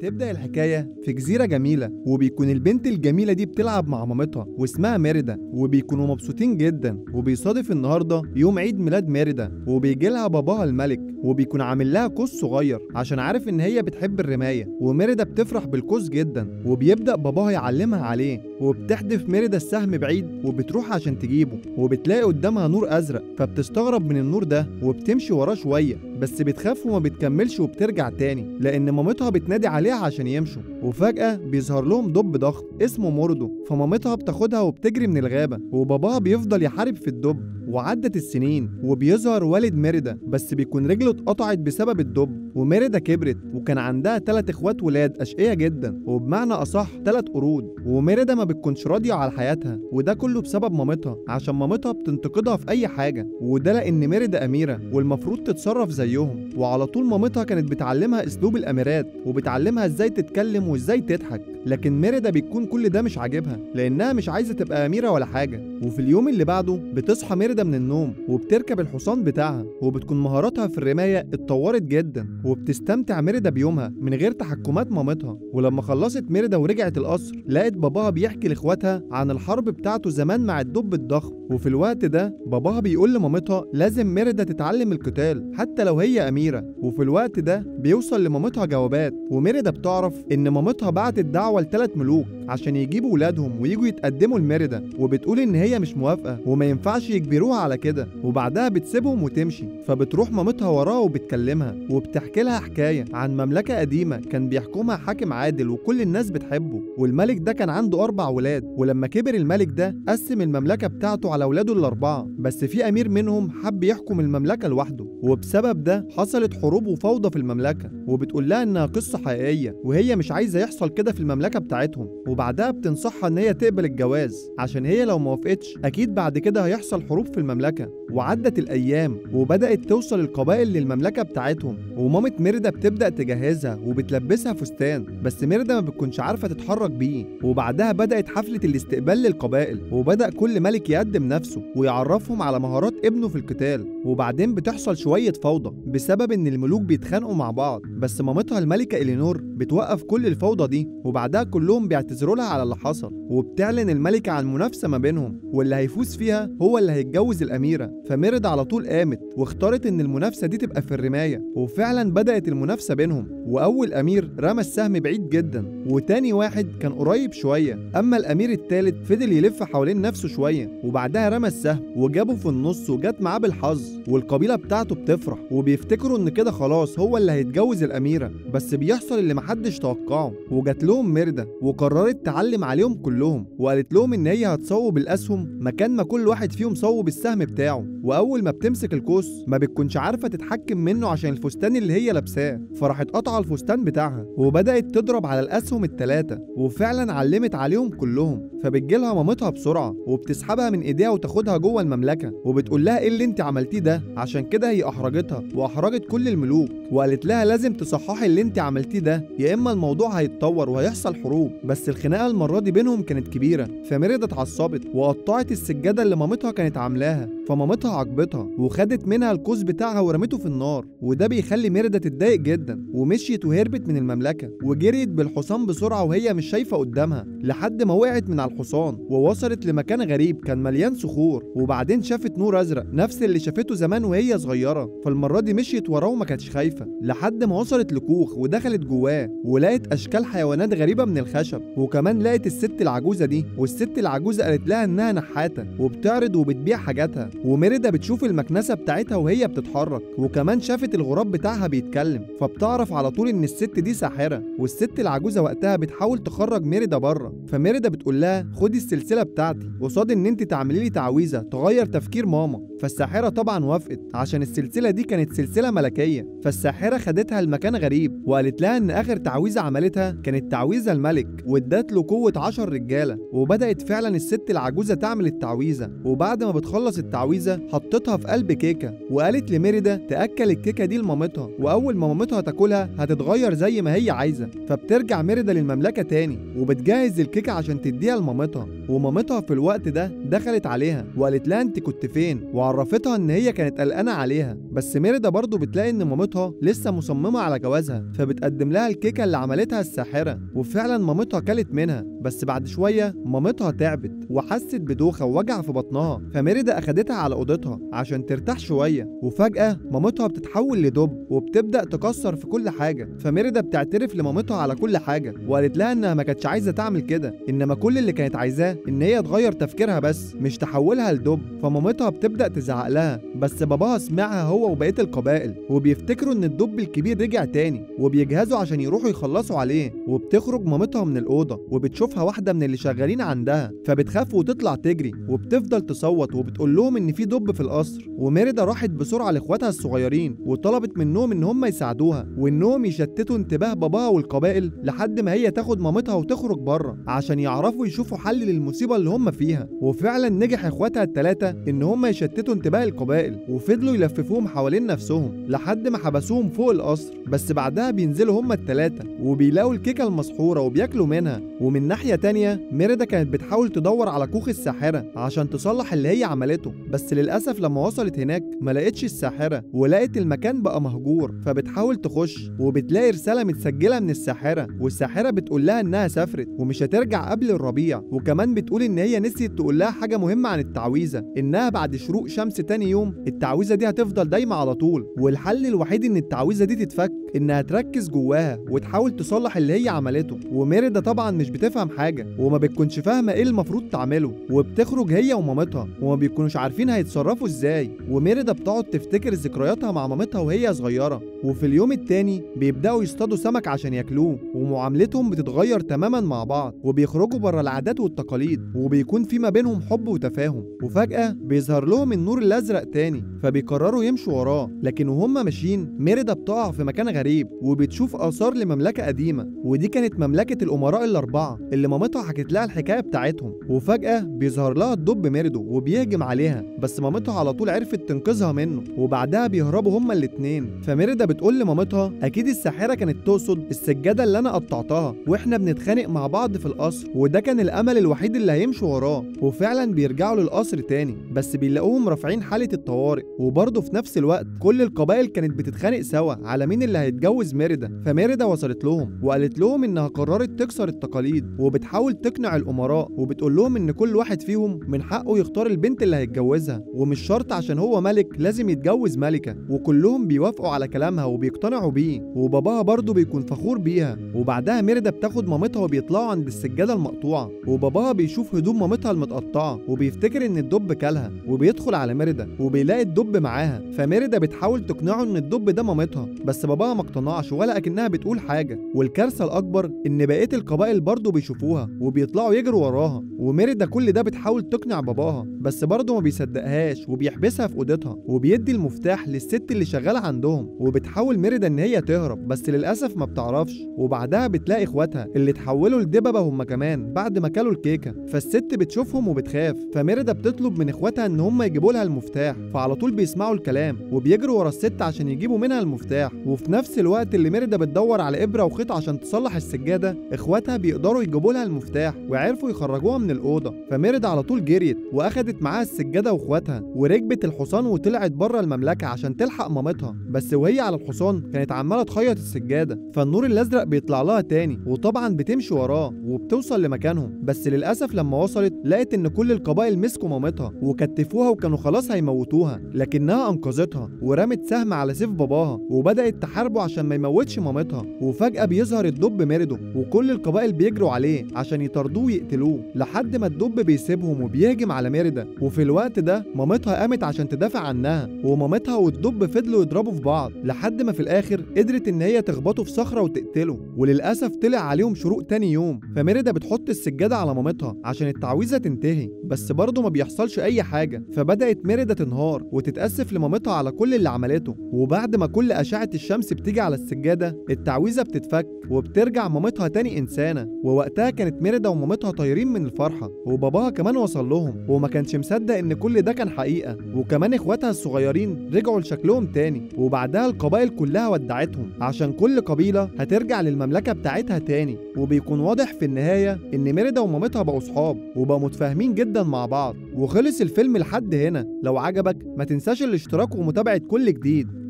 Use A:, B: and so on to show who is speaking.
A: بتبدأ الحكاية في جزيرة جميلة، وبيكون البنت الجميلة دي بتلعب مع مامتها واسمها ميريدا، وبيكونوا مبسوطين جدا. وبيصادف النهاردة يوم عيد ميلاد ميريدا، وبيجي لها باباها الملك وبيكون عامل لها قوس صغير عشان عارف ان هي بتحب الرماية. وميريدا بتفرح بالقوس جدا، وبيبدأ باباها يعلمها عليه، وبتحدف ميريدا السهم بعيد وبتروح عشان تجيبه، وبتلاقي قدامها نور ازرق، فبتستغرب من النور ده وبتمشي وراه شوية، بس بتخاف وما بتكملش وبترجع تاني لان مامتها بتنادي عليها عشان يمشوا. وفجأة بيظهر لهم دب ضخم اسمه موردو، فمامتها بتاخدها وبتجري من الغابة، وباباها بيفضل يحارب في الدب. وعدت السنين وبيظهر والد ميريدا، بس بيكون رجله اتقطعت بسبب الدب. وميريدا كبرت وكان عندها 3 اخوات ولاد اشقياء جدا، وبمعنى اصح 3 قرود. وميريدا ما بتكونش راضيه على حياتها، وده كله بسبب مامتها، عشان مامتها بتنتقدها في اي حاجه، وده لان ميريدا اميره والمفروض تتصرف زيهم. وعلى طول مامتها كانت بتعلمها اسلوب الاميرات، وبتعلمها ازاي تتكلم وازاي تضحك. لكن ميريدا بيكون كل ده مش عاجبها لانها مش عايزه تبقى اميره ولا حاجه. وفي اليوم اللي بعده بتصحى ميريدا من النوم وبتركب الحصان بتاعها، وبتكون مهاراتها في الرمايه اتطورت جدا، وبتستمتع ميريدا بيومها من غير تحكمات مامتها. ولما خلصت ميريدا ورجعت القصر، لقت باباها بيحكي لاخواتها عن الحرب بتاعته زمان مع الدب الضخم. وفي الوقت ده باباها بيقول لمامتها لازم ميريدا تتعلم القتال حتى لو هي اميره. وفي الوقت ده بيوصل لمامتها جوابات، وميريدا بتعرف ان مامتها بعتت دعوه ل3 ملوك عشان يجيبوا ولادهم ويجوا يتقدموا لميريدا، وبتقول ان هي مش موافقه وما ينفعش يجبروها على كده. وبعدها بتسيبهم وتمشي، فبتروح مامتها وراها وبتكلمها وبتحكي لها حكايه عن مملكه قديمه كان بيحكمها حاكم عادل وكل الناس بتحبه. والملك ده كان عنده 4 ولاد، ولما كبر الملك ده قسم المملكه بتاعته على ولاده ال4، بس في امير منهم حب يحكم المملكه لوحده، وبسبب ده حصلت حروب وفوضى في المملكه. وبتقول لها انها قصه حقيقيه وهي مش عايزه يحصل كده في المملكه بتاعتهم. وبعدها بتنصحها ان هي تقبل الجواز، عشان هي لو ما وافقتش اكيد بعد كده هيحصل حروب في المملكه. وعدت الايام وبدات توصل القبائل للمملكه بتاعتهم، ومامة ميريدا بتبدا تجهزها وبتلبسها فستان، بس ميريدا ما بتكونش عارفه تتحرك بيه. وبعدها بدات حفله الاستقبال للقبائل، وبدا كل ملك يقدم نفسه ويعرفهم على مهارات ابنه في القتال. وبعدين بتحصل شويه فوضى بسبب ان الملوك بيتخانقوا مع بعض، بس مامتها الملكه إلينور بتوقف كل الفوضى دي، وبعدها كلهم بيعتذروا لها على اللي حصل. وبتعلن الملكه عن منافسه ما بينهم، واللي هيفوز فيها هو اللي هيتجوز الاميره. فميريدا على طول قامت واختارت ان المنافسه دي تبقى في الرمايه، وفعلا بدات المنافسه بينهم. واول امير رمى السهم بعيد جدا، وتاني واحد كان قريب شويه، اما الامير التالت فضل يلف حوالين نفسه شويه، وبعدها رمى السهم وجابه في النص وجات معاه بالحظ. والقبيله بتاعته بتفرح وبيفتكروا ان كده خلاص هو اللي هيتجوز الاميره، بس بيحصل اللي محدش توقعه. وجات لهم ميريدا وقررت تعلم عليهم كلهم، وقالت لهم ان هي هتصوب الاسهم مكان ما كل واحد فيهم صوب السهم بتاعه. واول ما بتمسك القوس ما بتكونش عارفه تتحكم منه عشان الفستان اللي هي لابساه، فراحت قطعه الفستان بتاعها وبدات تضرب على الاسهم ال3، وفعلا علمت عليهم كلهم. فبتجيلها مامتها بسرعه وبتسحبها من ايديها وتاخدها جوه المملكه، وبتقول لها ايه اللي انت عملتيه ده، عشان كده هي احرجتها واحرجت كل الملوك، وقالت لها لازم تصححي اللي انت عملتيه ده يا اما الموضوع هيتطور وهيحصل حروب. بس الخناقه المره دي بينهم كانت كبيره، فميريدا اتعصبت وقطعت السجاده اللي مامتها كانت عاملاها، فمامتها عاقبتها وخدت منها القوس بتاعها ورمته في النار. وده بيخلي ميريدا تتضايق جدا، ومشيت وهربت من المملكه وجريت بالحصان بسرعه وهي مش شايفه قدامها، لحد ما وقعت من على الحصان ووصلت لمكان غريب كان مليان صخور. وبعدين شافت نور ازرق نفس اللي شافته زمان وهي صغيره، فالمره دي مشيت وراه وما كانتش خايفه، لحد ما وصلت لكوخ ودخلت جواه ولقت اشكال حيوانات غريبه من الخشب. وكمان لقت الست العجوزه دي، والست العجوزه قالت لها انها نحاته وبتعرض وبتبيع حاجاتها. وميريدا بتشوف المكنسه بتاعتها وهي بتتحرك، وكمان شافت الغراب بتاعها بيتكلم، فبتعرف على طول ان الست دي ساحره. والست العجوزه وقتها بتحاول تخرج ميريدا بره، فميريدا بتقول لها خدي السلسله بتاعتي قصاد ان انت تعملي لي تعويذه تغير تفكير ماما. فالساحره طبعا وافقت عشان السلسله دي كانت سلسله ملكيه. فالساحره خدتها لمكان غريب وقالت لها ان اخر تعويذه عملتها كانت تعويذه الملك، وادت له قوه 10 رجاله. وبدات فعلا الست العجوزه تعمل التعويذه، وبعد ما بتخلص التعويذه حطتها في قلب كيكه، وقالت لميريدا تاكل الكيكه دي لمامتها، واول ما مامتها تاكلها هتتغير زي ما هي عايزه. فبترجع ميريدا للمملكه تاني وبتجهز الكيكه عشان تديها لمامتها. ومامتها في الوقت ده دخلت عليها وقالت لها انت كنت فين، وعرفتها ان هي كانت قلقانه عليها. بس ميريدا برضه بتلاقي ان مامتها لسه مصممه على جوازها، فبتقدم لها الكيكه اللي عملتها الساحره. وفعلا مامتها كلت منها، بس بعد شويه مامتها تعبت وحست بدوخه ووجع في بطنها، فميريدا اخدتها على اوضتها عشان ترتاح شويه. وفجاه مامتها بتتحول لدب وبتبدا تكسر في كل حاجه، فميريدا بتعترف لمامتها على كل حاجه، وقالت لها انها ما كانتش عايزه تعمل كده، انما كل اللي كانت عايزاه ان هي تغير تفكيرها بس مش تحولها لدب. فمامتها بتبدا تزعق لها، بس باباها سمعها هو وبقيه القبائل، وبيفتكروا ان الدب الكبير رجع تاني وبيجهزوا عشان يروحوا يخلصوا عليه. وبتخرج مامتها من الاوضه وبتشوفها واحده من اللي شغالين عندها، فبتخاف وتطلع تجري وبتفضل تصوت وبتقول لهم ان في دب في القصر. وميريدا راحت بسرعه لاخواتها الصغيرين وطلبت منهم ان هم يساعدوها وانهم يشتتوا انتباه باباها والقبائل لحد ما هي تاخد مامتها وتخرج بره عشان يعرفوا يشوفوا حل للمصيبه اللي هم فيها. وفعلا نجح اخواتها الثلاثه ان هم يشتتوا انتباه القبائل، وفضلوا يلففوهم حوالين نفسهم لحد ما حبسوهم فوق القصر. بس بعدها بينزلوا هم الثلاثه وبيلاقوا الكيكه المسحوره وبياكلوا منها. ومن ناحيه تانية ميريدا كانت بتحاول تدور على كوخ الساحره عشان تصلح اللي هي عملته، بس للاسف لما وصلت هناك ما لقتش الساحره ولقت المكان بقى مهجور. فبتحاول تخش وبتلاقي رساله متسجله من الساحره، والساحره بتقول لها انها سافرت ومش هترجع قبل الربيع. وكمان بتقول ان هي نسيت تقول لها حاجه مهمه عن التعويذه، انها بعد شروق شمس تاني يوم التعويذه دي هتفضل دايمه على طول، والحل الوحيد ان التعويذه دي تتفك انها تركز جواها وتحاول تصلح اللي هي عملته. وميريدا طبعا مش بتفهم حاجه وما بتكونش فاهمه ايه المفروض تعمله، وبتخرج هي ومامتها وما بيكونوش عارفين هيتصرفوا ازاي. وميريدا بتقعد تفتكر ذكرياتها مع مامتها وهي صغيره. وفي اليوم التاني بيبداوا يصطادوا سمك عشان ياكلوه، ومعاملتهم بتتغير تماما مع بعض وبيخرجوا بره العادات والتقاليد، وبيكون في ما بينهم حب وتفاهم. وفجاه بيظهر لهم النور الازرق تاني، فبيقرروا يمشوا وراه. لكن وهم ماشيين ميريدا بتقع في مكان غريب وبتشوف آثار لمملكة قديمة، ودي كانت مملكة الأمراء الأربعة اللي مامتها حكت لها الحكاية بتاعتهم. وفجأة بيظهر لها الدب ميريدو وبيهجم عليها، بس مامتها على طول عرفت تنقذها منه، وبعدها بيهربوا هما الاتنين. فميريدا بتقول لمامتها أكيد الساحرة كانت تقصد السجادة اللي أنا قطعتها وإحنا بنتخانق مع بعض في القصر، وده كان الأمل الوحيد اللي هيمشوا وراه. وفعلا بيرجعوا للقصر تاني، بس بيلاقوهم رافعين حالة الطوارئ، وبرضه في نفس الوقت كل القبائل كانت بتتخانق سوا على مين اللي هيتجوز ميريدا. فميريدا وصلت لهم وقالت لهم انها قررت تكسر التقاليد، وبتحاول تقنع الامراء وبتقول لهم ان كل واحد فيهم من حقه يختار البنت اللي هيتجوزها، ومش شرط عشان هو ملك لازم يتجوز ملكه. وكلهم بيوافقوا على كلامها وبيقتنعوا بيه، وباباها برضه بيكون فخور بيها. وبعدها ميريدا بتاخد مامتها وبيطلعوا عند السجاده المقطوعه، وباباها بيشوف هدوم مامتها المتقطعه وبيفتكر ان الدب كلها، وبيدخل على ميريدا وبيلاقي الدب معاها. فميريدا بتحاول تقنعه ان الدب ده مامتها، بس باباها ما اقتنعش ولا اكنها بتقول حاجه. والكارثه الاكبر ان بقيه القبائل برضه بيشوفوها وبيطلعوا يجروا وراها. وميريدا كل ده بتحاول تقنع باباها، بس برضه ما بيصدقهاش وبيحبسها في اوضتها وبيدي المفتاح للست اللي شغاله عندهم. وبتحاول ميريدا ان هي تهرب، بس للاسف ما بتعرفش. وبعدها بتلاقي اخواتها اللي اتحولوا لدببه هم كمان بعد ما كلوا الكيكه، فالست بتشوفهم وبتخاف. فميريدا بتطلب من اخواتها ان هم يجيبوا لها المفتاح، فعلى طول بيسمعوا الكلام وبيجروا ورا الست عشان يجيبوا منها المفتاح. وفي نفس الوقت اللي ميريدا بتدور على ابره وخيط عشان تصلح السجاده، اخواتها بيقدروا يجيبوا لها المفتاح وعرفوا يخرجوها من الاوضه. فميريدا على طول جريت واخدت معاها السجاده واخواتها وركبت الحصان وطلعت بره المملكه عشان تلحق مامتها. بس وهي على الحصان كانت عماله تخيط السجاده، فالنور الازرق بيطلع لها تاني، وطبعا بتمشي وراه وبتوصل لمكانهم. بس للاسف لما وصلت لقت ان كل القبائل مسكوا مامتها وكتفوها وكانوا خلاص هيموتوها، لكنها انقذتها ورمت سهم على سيف باباها وبدات تحاربه عشان ما يموتش مامتها. وفجاه بيظهر الدب ميريدو وكل القبائل بيجروا عليه عشان يطاردوه ويقتلوه، لحد ما الدب بيسيبهم وبيهجم على ميريدا. وفي الوقت ده مامتها قامت عشان تدافع عنها، ومامتها والدب فضلوا يضربوا في بعض لحد ما في الاخر قدرت ان هي تخبطه في صخره وتقتله. وللاسف طلع عليهم شروق تاني يوم، فميريدا بتحط السجاده على مامتها عشان التعويذه تنتهي، بس برضه ما بيحصلش اي حاجه. فبدات ميريدا تنهار وتتاسف لمامتها على كل اللي عملته. وبعد ما كل اشعه الشمس بتيجي على السجادة التعويذة بتتفك وبترجع مامتها تاني إنسانة. ووقتها كانت ميريدا ومامتها طايرين من الفرحة، وباباها كمان وصل لهم وما كانش مصدق إن كل ده كان حقيقة. وكمان إخواتها الصغيرين رجعوا لشكلهم تاني. وبعدها القبائل كلها ودعتهم عشان كل قبيلة هترجع للمملكة بتاعتها تاني. وبيكون واضح في النهاية إن ميريدا ومامتها بقوا صحاب وبقوا متفاهمين جدا مع بعض. وخلص الفيلم لحد هنا. لو عجبك ما تنساش الاشتراك ومتابعة كل جديد.